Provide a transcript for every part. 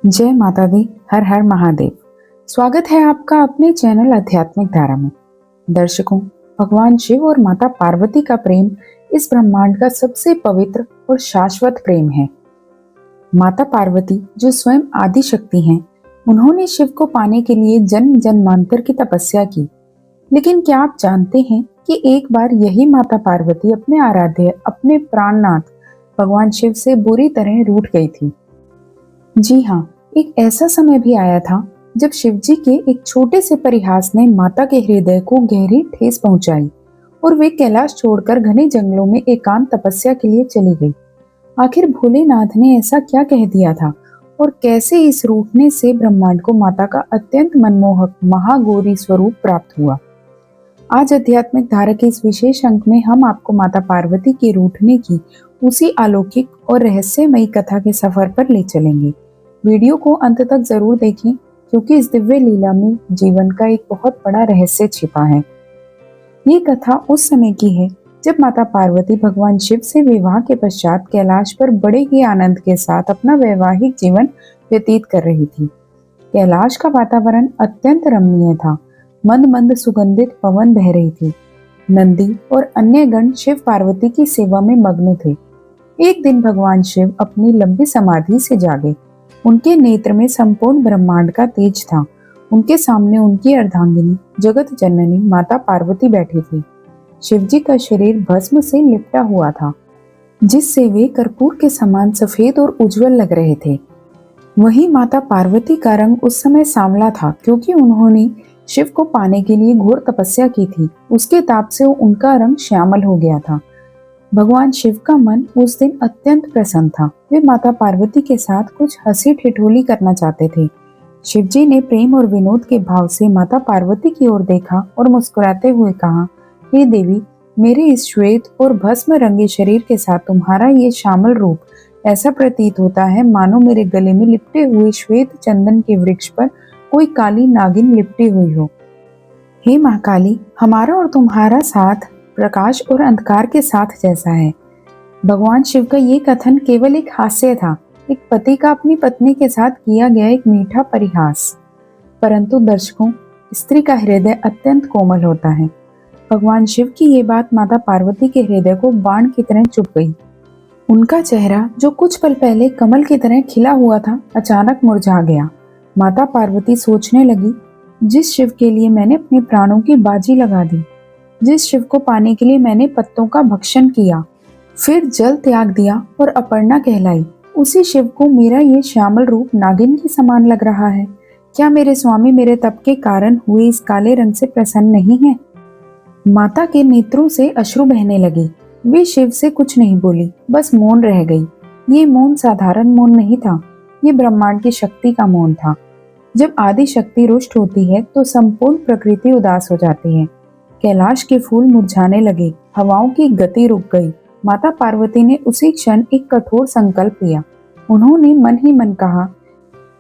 जय माता दी। हर हर महादेव। स्वागत है आपका अपने चैनल आध्यात्मिक धारा में। दर्शकों, भगवान शिव और माता पार्वती का प्रेम इस ब्रह्मांड का सबसे पवित्र और शाश्वत प्रेम है। माता पार्वती जो स्वयं आदि शक्ति हैं, उन्होंने शिव को पाने के लिए जन्म जन्मांतर की तपस्या की। लेकिन क्या आप जानते हैं कि एक बार यही माता पार्वती अपने आराध्य, अपने प्राणनाथ भगवान शिव से बुरी तरह रूठ गई थी। जी हाँ, एक ऐसा समय भी आया था जब शिवजी के एक छोटे से परिहास ने माता के हृदय को गहरी ठेस पहुंचाई और वे कैलाश छोड़कर घने जंगलों में एकांत तपस्या के लिए चली गई। आखिर भोलेनाथ ने ऐसा क्या कह दिया था और कैसे इस रूठने से ब्रह्मांड को माता का अत्यंत मनमोहक महागौरी स्वरूप प्राप्त हुआ। आज आध्यात्मिक धारा के इस विशेष अंक में हम आपको माता पार्वती के रूठने की उसी अलौकिक और रहस्यमयी कथा के सफर पर ले चलेंगे। वीडियो को अंत तक जरूर देखें, क्योंकि इस दिव्य लीला में जीवन का एक बहुत बड़ा रहस्य छिपा है। ये कथा उस समय की है जब माता पार्वती भगवान शिव से विवाह के पश्चात कैलाश पर बड़े ही आनंद के साथ अपना वैवाहिक जीवन व्यतीत कर रही थी। कैलाश का वातावरण अत्यंत रमणीय था। मंद मंद सुगंधित पवन बह रही थी। नंदी और अन्य गण शिव पार्वती की सेवा में मग्न थे। एक दिन भगवान शिव अपनी लंबी समाधि से जागे। उनके नेत्र में संपूर्ण ब्रह्मांड का तेज था। उनके सामने उनकी अर्धांगिनी जगत जननी माता पार्वती बैठी थी। शिवजी का शरीर भस्म से लिपटा हुआ था, जिससे वे कर्पूर के समान सफेद और उज्जवल लग रहे थे। वहीं माता पार्वती का रंग उस समय सांवला था, क्योंकि उन्होंने शिव को पाने के लिए घोर तपस्या की थी। उसके ताप से उनका रंग श्यामल हो गया था। भगवान शिव का मन उस दिन अत्यंत प्रसन्न था। वे माता पार्वती के साथ कुछ हंसी ठिठोली करना चाहते थे। शिवजी ने प्रेम और विनोद के भाव से माता पार्वती की ओर देखा और मुस्कुराते हुए कहा, हे देवी, मेरे इस श्वेत और भस्म रंगे शरीर के साथ तुम्हारा ये श्यामल रूप ऐसा प्रतीत होता है मानो मेरे गले में लिपटे हुए श्वेत चंदन के वृक्ष पर कोई काली नागिन लिपटी हुई हो। हे महाकाली, हमारा और तुम्हारा साथ प्रकाश और अंधकार के साथ जैसा है। भगवान शिव का ये कथन केवल एक हास्य था, एक पति का अपनी पत्नी के साथ किया गया एक मीठा परिहास। परंतु दर्शकों, स्त्री का हृदय अत्यंत कोमल होता है। भगवान शिव की ये बात माता पार्वती के हृदय को बाण की तरह चुभ गई। उनका चेहरा, जो कुछ पल पहले कमल की तरह खिला हुआ था, अचानक मुरझा गया। माता पार्वती सोचने लगी, जिस शिव के लिए मैंने अपने प्राणों की बाजी लगा दी, जिस शिव को पाने के लिए मैंने पत्तों का भक्षण किया, फिर जल त्याग दिया और अपर्णा कहलाई, उसी शिव को मेरा ये श्यामल रूप नागिन के समान लग रहा है। क्या मेरे स्वामी मेरे तप के कारण हुए इस काले रंग से प्रसन्न नहीं है? माता के नेत्रों से अश्रु बहने लगे। वे शिव से कुछ नहीं बोली, बस मौन रह गई। ये मौन साधारण मौन नहीं था, ये ब्रह्मांड की शक्ति का मौन था। जब आदि शक्ति रुष्ट होती है तो संपूर्ण प्रकृति उदास हो जाती है। कैलाश के फूल मुरझाने लगे, हवाओं की गति रुक गई। माता पार्वती ने उसी क्षण एक कठोर संकल्प लिया। उन्होंने मन ही मन कहा,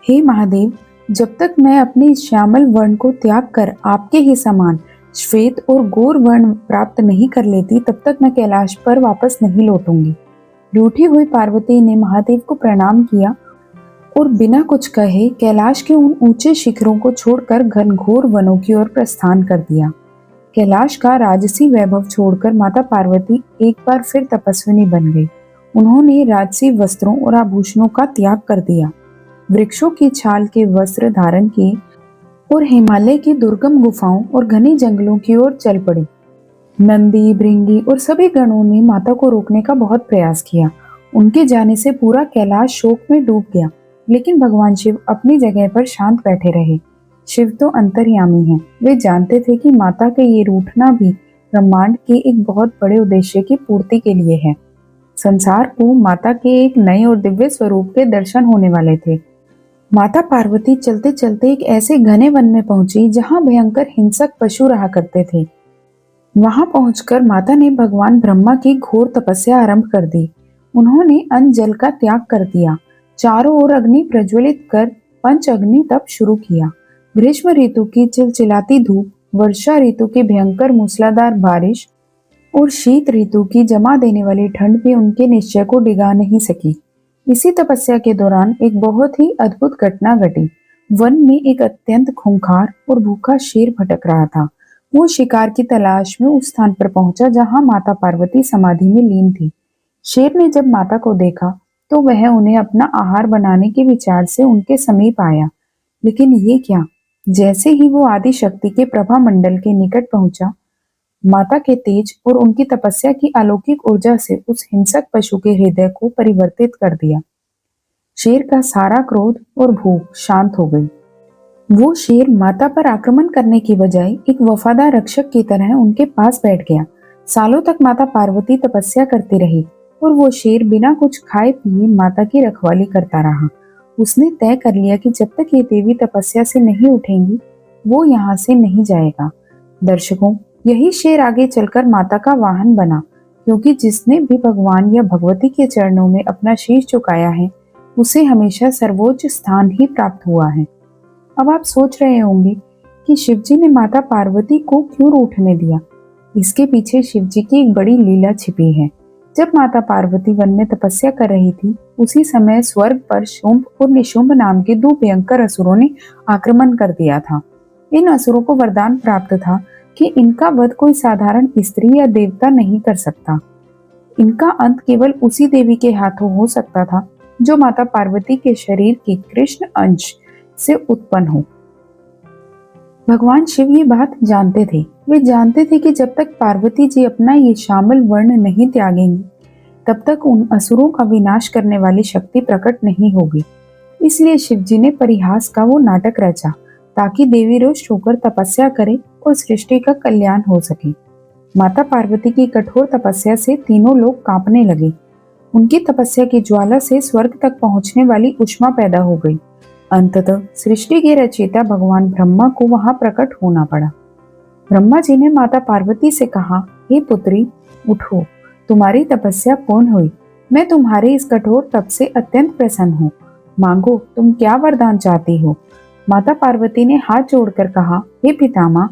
हे महादेव, जब तक मैं अपने श्यामल वर्ण को त्याग कर आपके ही समान श्वेत और गौर वर्ण प्राप्त नहीं कर लेती, तब तक मैं कैलाश पर वापस नहीं लौटूंगी। रूठी हुई पार्वती ने महादेव को प्रणाम किया और बिना कुछ कहे कैलाश के उन ऊंचे शिखरों को छोड़कर घनघोर वनों की ओर प्रस्थान कर दिया। कैलाश का राजसी वैभव छोड़कर माता पार्वती एक बार फिर तपस्विनी बन गई। उन्होंने राजसी वस्त्रों और आभूषणों का त्याग कर दिया, वृक्षों की छाल के वस्त्र धारण किए और हिमालय की दुर्गम गुफाओं और घने जंगलों की ओर चल पड़ी। नंदी, भृंगी और सभी गणों ने माता को रोकने का बहुत प्रयास किया। उनके जाने से पूरा कैलाश शोक में डूब गया, लेकिन भगवान शिव अपनी जगह पर शांत बैठे रहे। शिव तो अंतर्यामी हैं। वे जानते थे कि माता के ये रूठना भी ब्रह्मांड के एक बहुत बड़े उद्देश्य की पूर्ति के लिए है। संसार को माता के एक नए और दिव्य स्वरूप के दर्शन होने वाले थे। माता पार्वती चलते चलते एक ऐसे घने वन में पहुंची जहां भयंकर हिंसक पशु रहा करते थे। वहां पहुंचकर माता ने भगवान ब्रह्मा की घोर तपस्या आरंभ कर दी। उन्होंने अन्न जल का त्याग कर दिया, चारों ओर अग्नि प्रज्वलित कर पंच अग्नि तप शुरू किया। ग्रीष्म ऋतु की चिलचिलाती धूप, वर्षा ऋतु की भयंकर मूसलाधार बारिश और शीत ऋतु की जमा देने वाली ठंड भी उनके निश्चय को डिगा नहीं सकी। इसी तपस्या के दौरान एक बहुत ही अद्भुत घटना घटी। वन में एक अत्यंत खूंखार और भूखा शेर भटक रहा था। वो शिकार की तलाश में उस स्थान पर पहुंचा जहां माता पार्वती समाधि में लीन थी। शेर ने जब माता को देखा तो वह उन्हें अपना आहार बनाने के विचार से उनके समीप आया। लेकिन ये क्या, जैसे ही वो आदि शक्ति के प्रभा मंडल के निकट पहुंचा, माता के तेज और उनकी तपस्या की अलौकिक ऊर्जा से उस हिंसक पशु के हृदय को परिवर्तित कर दिया। शेर का सारा क्रोध और भूख शांत हो गई। वो शेर माता पर आक्रमण करने की बजाय एक वफादार रक्षक की तरह उनके पास बैठ गया। सालों तक माता पार्वती तपस्या करती रही और वो शेर बिना कुछ खाए पिए माता की रखवाली करता रहा। उसने तय कर लिया कि जब तक ये देवी तपस्या से नहीं उठेंगी, वो यहाँ से नहीं जाएगा। दर्शकों, यही शेर आगे चलकर माता का वाहन बना, क्योंकि जिसने भी भगवान या भगवती के चरणों में अपना शीश झुकाया है, उसे हमेशा सर्वोच्च स्थान ही प्राप्त हुआ है। अब आप सोच रहे होंगे कि शिवजी ने माता पार्वती को क्यों रूठने दिया। इसके पीछे शिवजी की एक बड़ी लीला छिपी है। जब माता पार्वती वन में तपस्या कर रही थी, उसी समय स्वर्ग पर शुंभ और निशुंभ नाम के दो भयंकर असुरों ने आक्रमण कर दिया था। इन असुरों को वरदान प्राप्त था कि इनका वध कोई साधारण स्त्री या देवता नहीं कर सकता। इनका अंत केवल उसी देवी के हाथों हो सकता था जो माता पार्वती के शरीर के कृष्ण अंश से उत्पन्न हो। भगवान शिव ये बात जानते थे। वे जानते थे कि जब तक पार्वती जी अपना ये श्यामल वर्ण नहीं त्यागेंगी, तब तक उन असुरों का विनाश करने वाली शक्ति प्रकट नहीं होगी। इसलिए शिव जी ने परिहास का वो नाटक रचा, ताकि देवी रुष्ट होकर तपस्या करे और सृष्टि का कल्याण हो सके। माता पार्वती की कठोर तपस्या से तीनों लोग कांपने लगे। उनकी तपस्या की ज्वाला से स्वर्ग तक पहुंचने वाली ऊष्मा पैदा हो गई। अंततः सृष्टि के रचयिता भगवान ब्रह्मा को वहां प्रकट होना पड़ा। ब्रह्मा जी ने माता पार्वती से कहा, हे पुत्री, उठो, तुम्हारी तपस्या पूर्ण हुई। मैं तुम्हारे इस कठोर तप से अत्यंत प्रसन्न हूँ। मांगो, तुम क्या वरदान चाहती हो। माता पार्वती ने हाथ जोड़कर कहा, हे पितामह,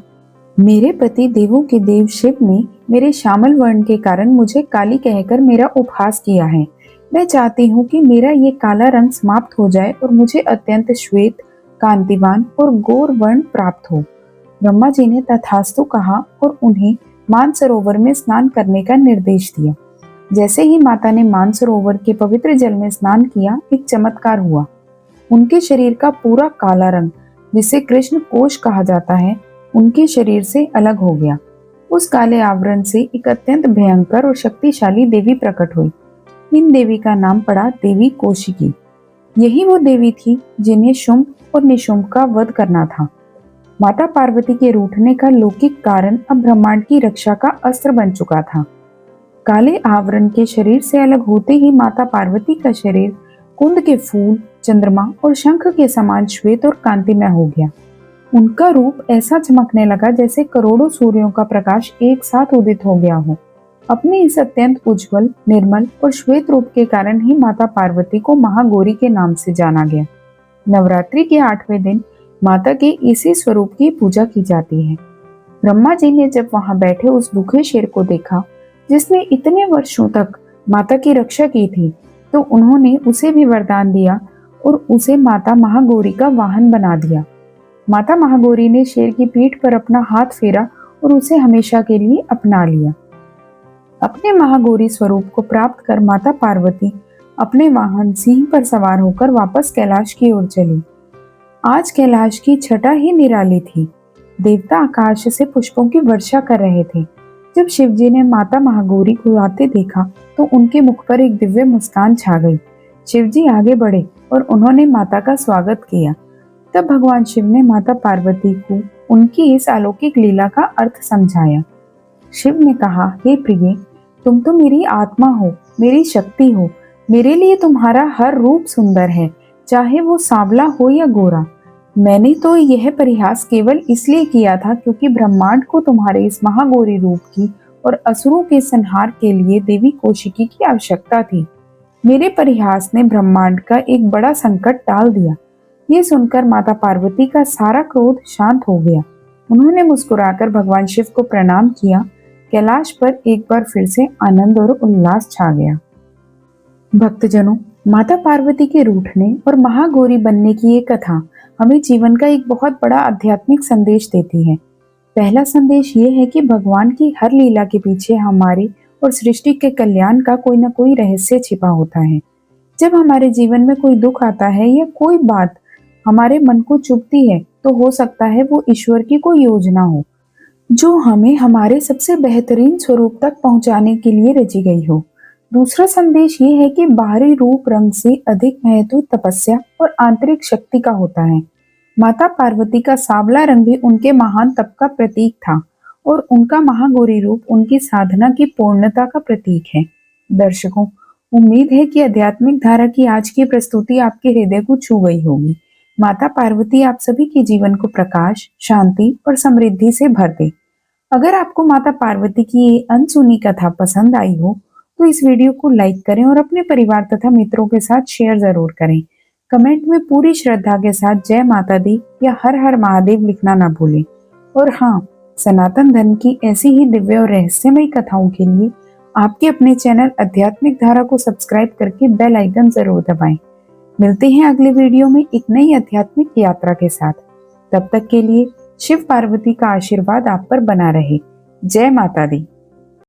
मेरे पति देवों के देव शिव ने मेरे श्यामल वर्ण के कारण मुझे काली कहकर मेरा उपहास किया है। मैं चाहती हूँ कि मेरा ये काला रंग समाप्त हो जाए और मुझे अत्यंत श्वेत, कांतिवान और गौर वर्ण प्राप्त हो। ब्रह्मा जी ने तथास्तु कहा और उन्हें मानसरोवर में स्नान करने का निर्देश दिया। जैसे ही माता ने मानसरोवर के पवित्र जल में स्नान किया, एक चमत्कार हुआ। उनके शरीर का पूरा काला रंग, जिसे कृष्ण कोश कहा जाता है, उनके शरीर से अलग हो गया। उस काले आवरण से एक अत्यंत भयंकर और शक्तिशाली देवी प्रकट हुई। इन देवी का नाम पड़ा देवी कौशिकी। यही वो देवी थी जिन्हें शुंभ और निशुंभ का वध करना था। माता पार्वती के रूठने का लौकिक कारण अब ब्रह्मांड की रक्षा का अस्त्र बन चुका था। काले आवरण के शरीर से अलग होते ही माता पार्वती का शरीर कुंद के फूल, चंद्रमा और शंख के समान श्वेत और कांतिमय हो गया। उनका रूप ऐसा चमकने लगा जैसे करोड़ों सूर्यों का प्रकाश एक साथ उदित हो गया हो। अपने इस अत्यंत उज्जवल, निर्मल और श्वेत रूप के कारण ही माता पार्वती को महागौरी के नाम से जाना गया। नवरात्रि के 8वें दिन माता के इसी स्वरूप की पूजा की जाती है। ब्रह्मा जी ने जब वहां बैठे उस भूखे शेर को देखा, जिसने इतने वर्षों तक माता की रक्षा की थी, तो उन्होंने उसे भी वरदान दिया और उसे माता महागौरी का वाहन बना दिया। माता महागौरी ने शेर की पीठ पर अपना हाथ फेरा और उसे हमेशा के लिए अपना लिया। अपने महागौरी स्वरूप को प्राप्त कर माता पार्वती अपने वाहन सिंह पर सवार होकर वापस कैलाश की ओर चली। आज कैलाश की छटा ही निराली थी। देवता आकाश से पुष्पों की वर्षा कर रहे थे। जब शिवजी ने माता महागौरी को आते देखा तो उनके मुख पर एक दिव्य मुस्कान छा गई। शिवजी आगे बढ़े और उन्होंने माता का स्वागत किया। तब भगवान शिव ने माता पार्वती को उनकी इस अलौकिक लीला का अर्थ समझाया। शिव ने कहा, हे प्रिय, तुम तो मेरी आत्मा हो, मेरी शक्ति हो। मेरे लिए तुम्हारा हर रूप सुंदर है, चाहे वो सांवला हो या गोरा। मैंने तो यह परिहास केवल इसलिए किया था क्योंकि ब्रह्मांड को तुम्हारे इस महागौरी रूप की और असुरों के संहार के लिए देवी कौशिकी की आवश्यकता थी। मेरे परिहास ने ब्रह्मांड का एक बड़ा संकट टाल दिया। ये सुनकर माता पार्वती का सारा क्रोध शांत हो गया। उन्होंने मुस्कुराकर भगवान शिव को प्रणाम किया। कैलाश पर एक बार फिर से आनंद और उल्लास छा गया। भक्तजनों, माता पार्वती के रूठने और महागौरी बनने की ये कथा हमें जीवन का एक बहुत बड़ा आध्यात्मिक संदेश देती है। पहला संदेश ये है कि भगवान की हर लीला के पीछे हमारे और सृष्टि के कल्याण का कोई न कोई रहस्य छिपा होता है। जब हमारे जीवन में कोई दुख आता है या कोई बात हमारे मन को चुभती है, तो हो सकता है वो ईश्वर की कोई योजना हो, जो हमें हमारे सबसे बेहतरीन स्वरूप तक पहुंचाने के लिए रची गई हो। दूसरा संदेश ये है कि बाहरी रूप रंग से अधिक महत्व तपस्या और आंतरिक शक्ति का होता है। माता पार्वती का सांवला रंग भी उनके महान तप का प्रतीक था और उनका महागौरी रूप उनकी साधना की पूर्णता का प्रतीक है। दर्शकों, उम्मीद है कि आध्यात्मिक धारा की आज की प्रस्तुति आपके हृदय को छू गई होगी। माता पार्वती आप सभी के जीवन को प्रकाश, शांति और समृद्धि से भर दे। अगर आपको माता पार्वती की ये अनसुनी कथा पसंद आई हो, तो इस वीडियो को लाइक करें और अपने परिवार तथा मित्रों के साथ शेयर जरूर करें। कमेंट में पूरी श्रद्धा के साथ जय माता दी या हर हर महादेव लिखना ना भूलें। और हाँ, सनातन धर्म की ऐसी ही दिव्य और रहस्यमयी कथाओं के लिए आपके अपने चैनल आध्यात्मिक धारा को सब्सक्राइब करके बेल आइकन जरूर दबाएं। मिलते हैं अगले वीडियो में एक नई आध्यात्मिक यात्रा के साथ। तब तक के लिए शिव पार्वती का आशीर्वाद आप पर बना रहे। जय माता दी।